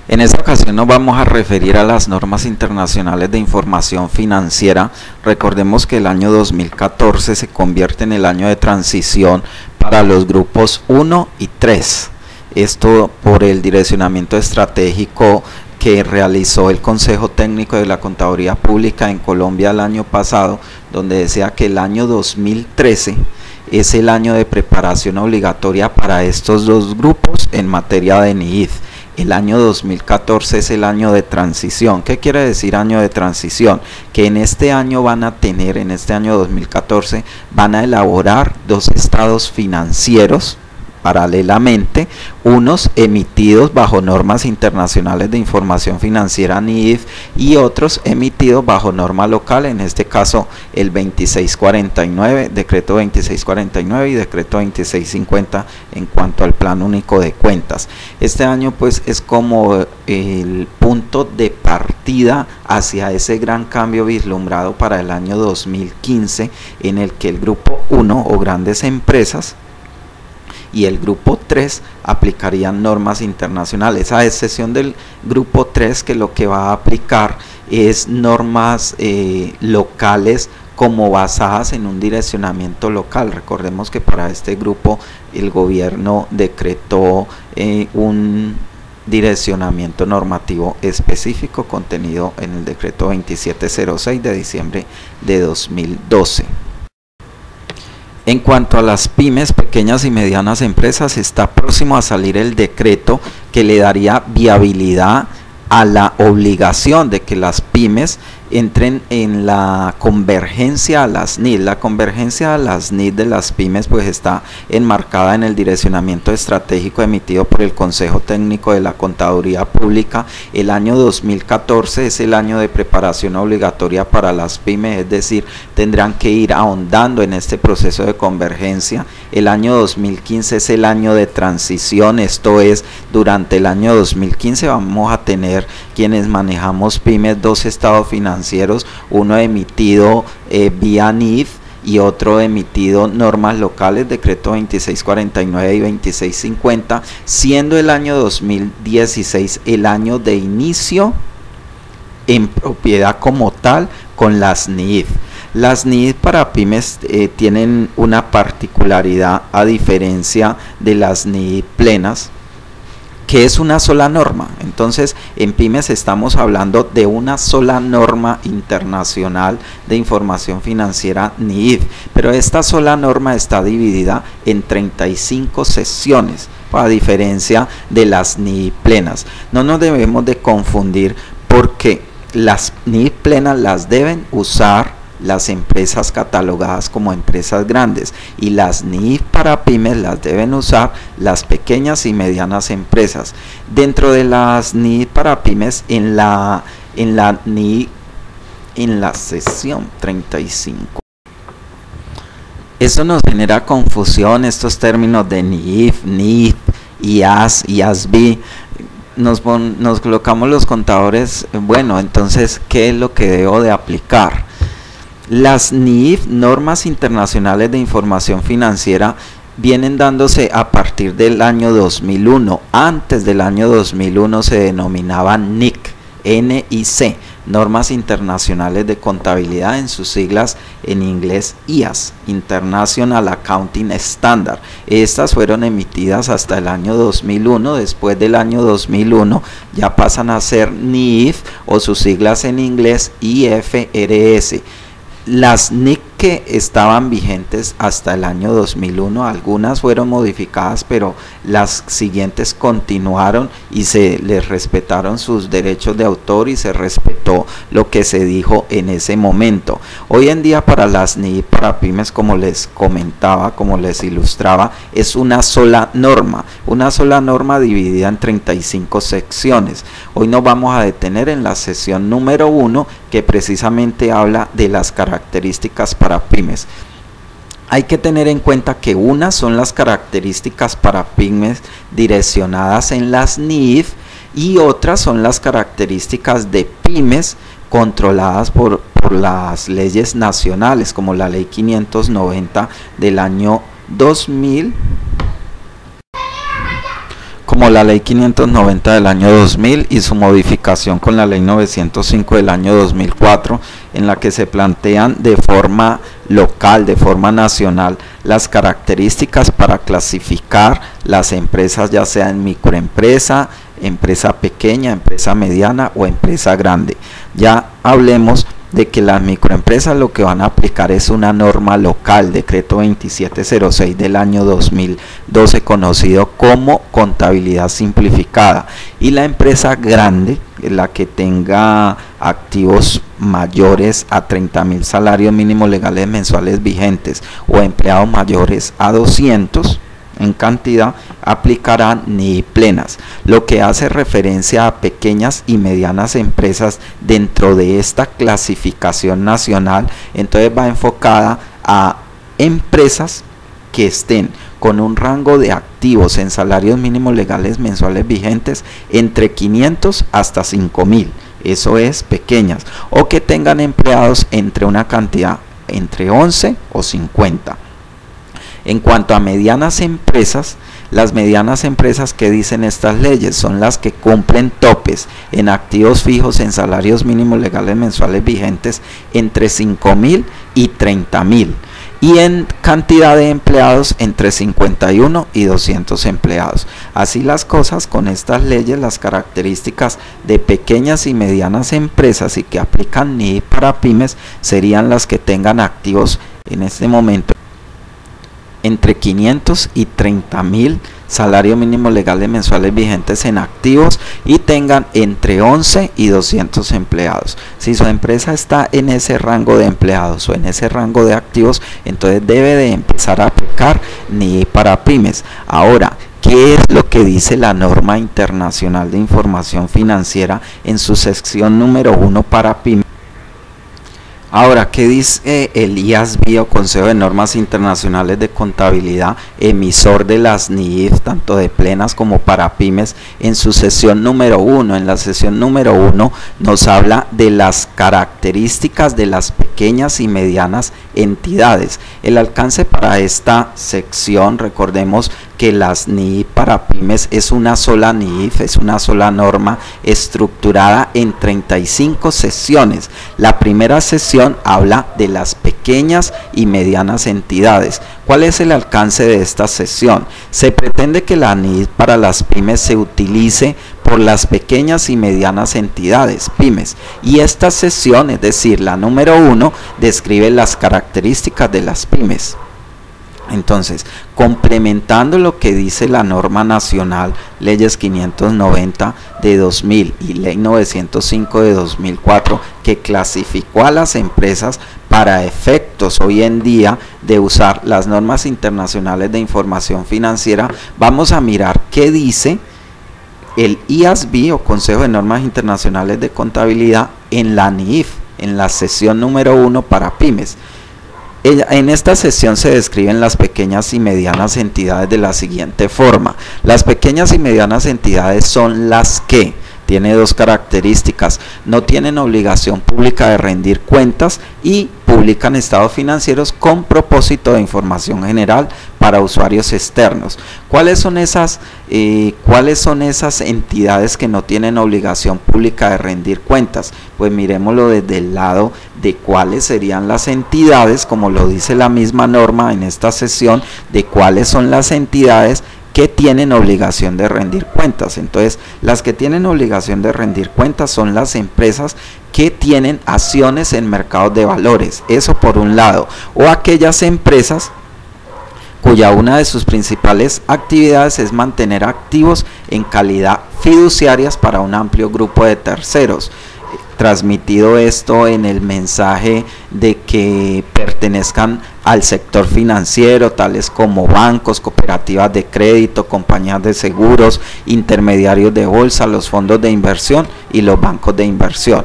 En esta ocasión nos vamos a referir a las normas internacionales de información financiera. Recordemos que el año 2014 se convierte en el año de transición para los grupos 1 y 3. Esto por el direccionamiento estratégico que realizó el Consejo Técnico de la Contaduría Pública en Colombia el año pasado, donde decía que el año 2013 es el año de preparación obligatoria para estos dos grupos en materia de NIIF. El año 2014 es el año de transición. ¿Qué quiere decir año de transición? Que en este año van a tener, en este año 2014, van a elaborar dos estados financieros paralelamente, unos emitidos bajo normas internacionales de información financiera NIIF y otros emitidos bajo norma local, en este caso el 2649, decreto 2649 y decreto 2650 en cuanto al plan único de cuentas. Este año pues es como el punto de partida hacia ese gran cambio vislumbrado para el año 2015, en el que el grupo 1 o grandes empresas y el grupo 3 aplicarían normas internacionales, a excepción del grupo 3, que lo que va a aplicar es normas locales como basadas en un direccionamiento local. Recordemos que para este grupo el gobierno decretó un direccionamiento normativo específico contenido en el decreto 2706 de diciembre de 2012. En cuanto a las pymes, pequeñas y medianas empresas, está próximo a salir el decreto que le daría viabilidad a la obligación de que las pymes entren en la convergencia a las NID. La convergencia a las NID de las pymes pues está enmarcada en el direccionamiento estratégico emitido por el Consejo Técnico de la Contaduría Pública. El año 2014 es el año de preparación obligatoria para las pymes, es decir, tendrán que ir ahondando en este proceso de convergencia. El año 2015 es el año de transición, esto es, durante el año 2015 vamos a tener quienes manejamos pymes dos estados financieros, uno emitido vía NIIF y otro emitido normas locales, decreto 2649 y 2650, siendo el año 2016 el año de inicio en propiedad como tal con las NIIF. Las NIIF para pymes tienen una particularidad a diferencia de las NIIF plenas, que es una sola norma. Entonces en pymes estamos hablando de una sola norma internacional de información financiera NIIF, pero esta sola norma está dividida en 35 secciones, a diferencia de las NIIF plenas. No nos debemos de confundir, porque las NIIF plenas las deben usar las empresas catalogadas como empresas grandes, y las NIIF para pymes las deben usar las pequeñas y medianas empresas. Dentro de las NIIF para pymes, en la sección 35, esto nos genera confusión, estos términos de NIIF, NIIF, IAS, IASB. Nos colocamos los contadores, bueno, entonces, ¿qué es lo que debo de aplicar? Las NIIF, normas internacionales de información financiera, vienen dándose a partir del año 2001. Antes del año 2001 se denominaban NIC, NIC, normas internacionales de contabilidad, en sus siglas en inglés IAS, International Accounting Standard. Estas fueron emitidas hasta el año 2001. Después del año 2001 ya pasan a ser NIIF, o sus siglas en inglés IFRS. Las NIC que estaban vigentes hasta el año 2001, algunas fueron modificadas, pero las siguientes continuaron y se les respetaron sus derechos de autor y se respetó lo que se dijo en ese momento. Hoy en día para las NIIF para pymes, como les comentaba, como les ilustraba, es una sola norma dividida en 35 secciones. Hoy nos vamos a detener en la sección número 1, que precisamente habla de las características para pymes. Hay que tener en cuenta que unas son las características para pymes direccionadas en las NIIF y otras son las características de pymes controladas por las leyes nacionales, como la ley 590 del año 2000, como la Ley 590 del año 2000 y su modificación con la Ley 905 del año 2004, en la que se plantean de forma local, de forma nacional, las características para clasificar las empresas, ya sea en microempresa, empresa pequeña, empresa mediana o empresa grande. Ya hablemos de que las microempresas lo que van a aplicar es una norma local, decreto 2706 del año 2012, conocido como contabilidad simplificada, y la empresa grande, la que tenga activos mayores a 30.000 salarios mínimos legales mensuales vigentes o empleados mayores a 200 en cantidad, aplicarán NII plenas, lo que hace referencia a pequeñas y medianas empresas dentro de esta clasificación nacional. Entonces va enfocada a empresas que estén con un rango de activos en salarios mínimos legales mensuales vigentes entre 500 hasta 5.000, eso es pequeñas, o que tengan empleados entre una cantidad entre 11 o 50. En cuanto a medianas empresas, las medianas empresas que dicen estas leyes son las que cumplen topes en activos fijos en salarios mínimos legales mensuales vigentes entre 5.000 y 30.000 y en cantidad de empleados entre 51 y 200 empleados. Así las cosas, con estas leyes, las características de pequeñas y medianas empresas y que aplican NII para pymes serían las que tengan activos en este momento entre 500 y 30.000 salarios mínimos legales mensuales vigentes en activos y tengan entre 11 y 200 empleados. Si su empresa está en ese rango de empleados o en ese rango de activos, entonces debe de empezar a aplicar NII para pymes. Ahora, ¿qué es lo que dice la norma internacional de información financiera en su sección número 1 para pymes? Ahora, ¿qué dice el IASB o Consejo de Normas Internacionales de Contabilidad, emisor de las NIIF, tanto de plenas como para pymes, en su sesión número 1? En la sesión número 1 nos habla de las características de las pequeñas y medianas entidades. El alcance para esta sección, recordemos que las NII para pymes es una sola NIIF, es una sola norma estructurada en 35 sesiones. La primera sesión habla de las pequeñas y medianas entidades. ¿Cuál es el alcance de esta sesión? Se pretende que la NII para las pymes se utilice por las pequeñas y medianas entidades, pymes, y esta sesión, es decir, la número 1, describe las características de las pymes. Entonces, complementando lo que dice la norma nacional, leyes 590 de 2000 y ley 905 de 2004, que clasificó a las empresas para efectos hoy en día de usar las normas internacionales de información financiera, vamos a mirar qué dice el IASB o Consejo de Normas Internacionales de Contabilidad en la NIIF, en la sesión número 1 para pymes. En esta sesión se describen las pequeñas y medianas entidades de la siguiente forma. Las pequeñas y medianas entidades son las que tiene dos características: no tienen obligación pública de rendir cuentas y publican estados financieros con propósito de información general para usuarios externos. ¿Cuáles son esas entidades que no tienen obligación pública de rendir cuentas? Pues miremoslo desde el lado de cuáles serían las entidades, como lo dice la misma norma en esta sesión, de cuáles son las entidades que tienen obligación de rendir cuentas. Entonces, las que tienen obligación de rendir cuentas son las empresas que tienen acciones en mercados de valores, eso por un lado, o aquellas empresas cuya una de sus principales actividades es mantener activos en calidad fiduciarias para un amplio grupo de terceros. Transmitido esto en el mensaje de que pertenezcan al sector financiero, tales como bancos, cooperativas de crédito, compañías de seguros, intermediarios de bolsa, los fondos de inversión y los bancos de inversión.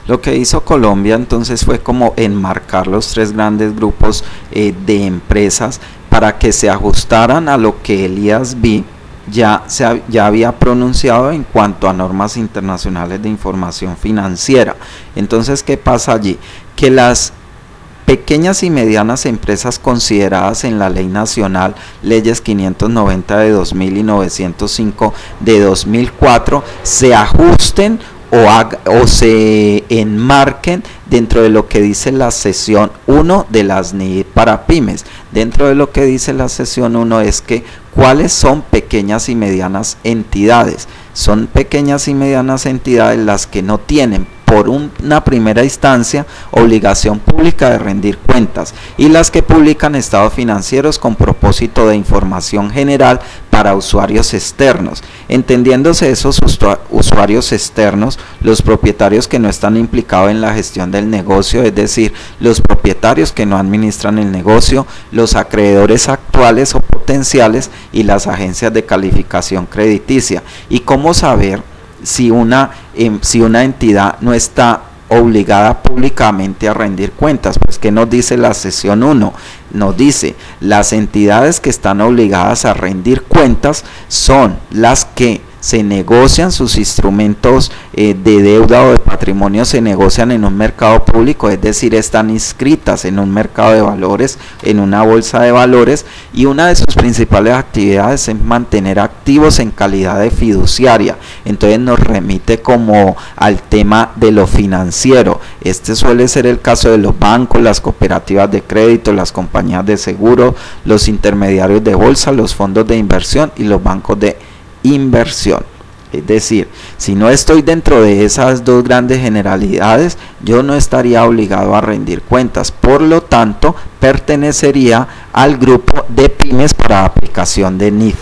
Lo que hizo Colombia entonces fue como enmarcar los tres grandes grupos de empresas para que se ajustaran a lo que el IASB ya había pronunciado en cuanto a normas internacionales de información financiera. Entonces, ¿qué pasa allí? Que las pequeñas y medianas empresas consideradas en la Ley Nacional, leyes 590 de 2000 y 905 de 2004, se ajusten o se enmarquen dentro de lo que dice la sección 1 de las NII para pymes. Dentro de lo que dice la sección 1 es que cuáles son pequeñas y medianas entidades. Son pequeñas y medianas entidades las que no tienen por una primera instancia obligación pública de rendir cuentas y las que publican estados financieros con propósito de información general para usuarios externos. Entendiéndose esos usuarios externos, los propietarios que no están implicados en la gestión del negocio, es decir, los propietarios que no administran el negocio, los acreedores actuales o potenciales y las agencias de calificación crediticia. ¿Y cómo saber si una entidad no está obligada públicamente a rendir cuentas? Pues ¿qué nos dice la sección 1? Nos dice, las entidades que están obligadas a rendir cuentas son las que se negocian sus instrumentos de deuda o de patrimonio, se negocian en un mercado público, es decir, están inscritas en un mercado de valores, en una bolsa de valores, y una de sus principales actividades es mantener activos en calidad de fiduciaria. Entonces nos remite como al tema de lo financiero. Este suele ser el caso de los bancos, las cooperativas de crédito, las compañías de seguro, los intermediarios de bolsa, los fondos de inversión y los bancos de inversión. Es decir, si no estoy dentro de esas dos grandes generalidades, yo no estaría obligado a rendir cuentas. Por lo tanto, pertenecería al grupo de pymes para aplicación de NIF.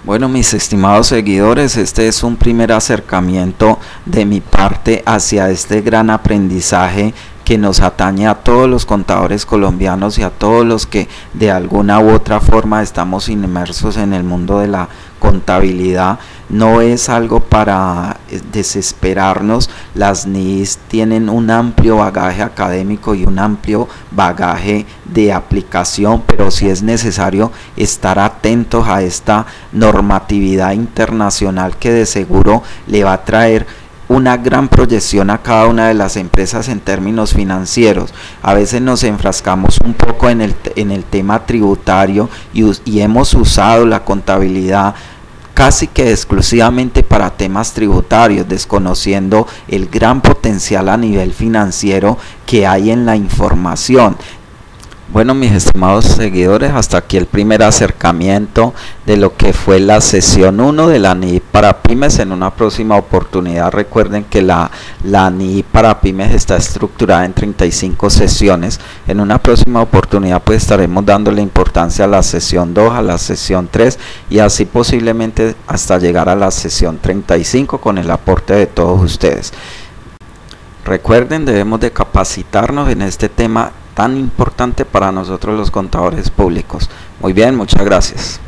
Bueno, mis estimados seguidores, este es un primer acercamiento de mi parte hacia este gran aprendizaje que nos atañe a todos los contadores colombianos y a todos los que de alguna u otra forma estamos inmersos en el mundo de la contabilidad. No es algo para desesperarnos. Las NIIs tienen un amplio bagaje académico y un amplio bagaje de aplicación, pero sí es necesario estar atentos a esta normatividad internacional que de seguro le va a traer una gran proyección a cada una de las empresas en términos financieros. A veces nos enfrascamos un poco en el tema tributario y hemos usado la contabilidad casi que exclusivamente para temas tributarios, desconociendo el gran potencial a nivel financiero que hay en la información. Bueno, mis estimados seguidores, hasta aquí el primer acercamiento de lo que fue la sesión 1 de la NII para pymes. En una próxima oportunidad recuerden que la NII para pymes está estructurada en 35 sesiones. En una próxima oportunidad pues estaremos dándole importancia a la sesión 2, a la sesión 3 y así posiblemente hasta llegar a la sesión 35 con el aporte de todos ustedes. Recuerden, debemos de capacitarnos en este tema tan importante para nosotros los contadores públicos. Muy bien, muchas gracias.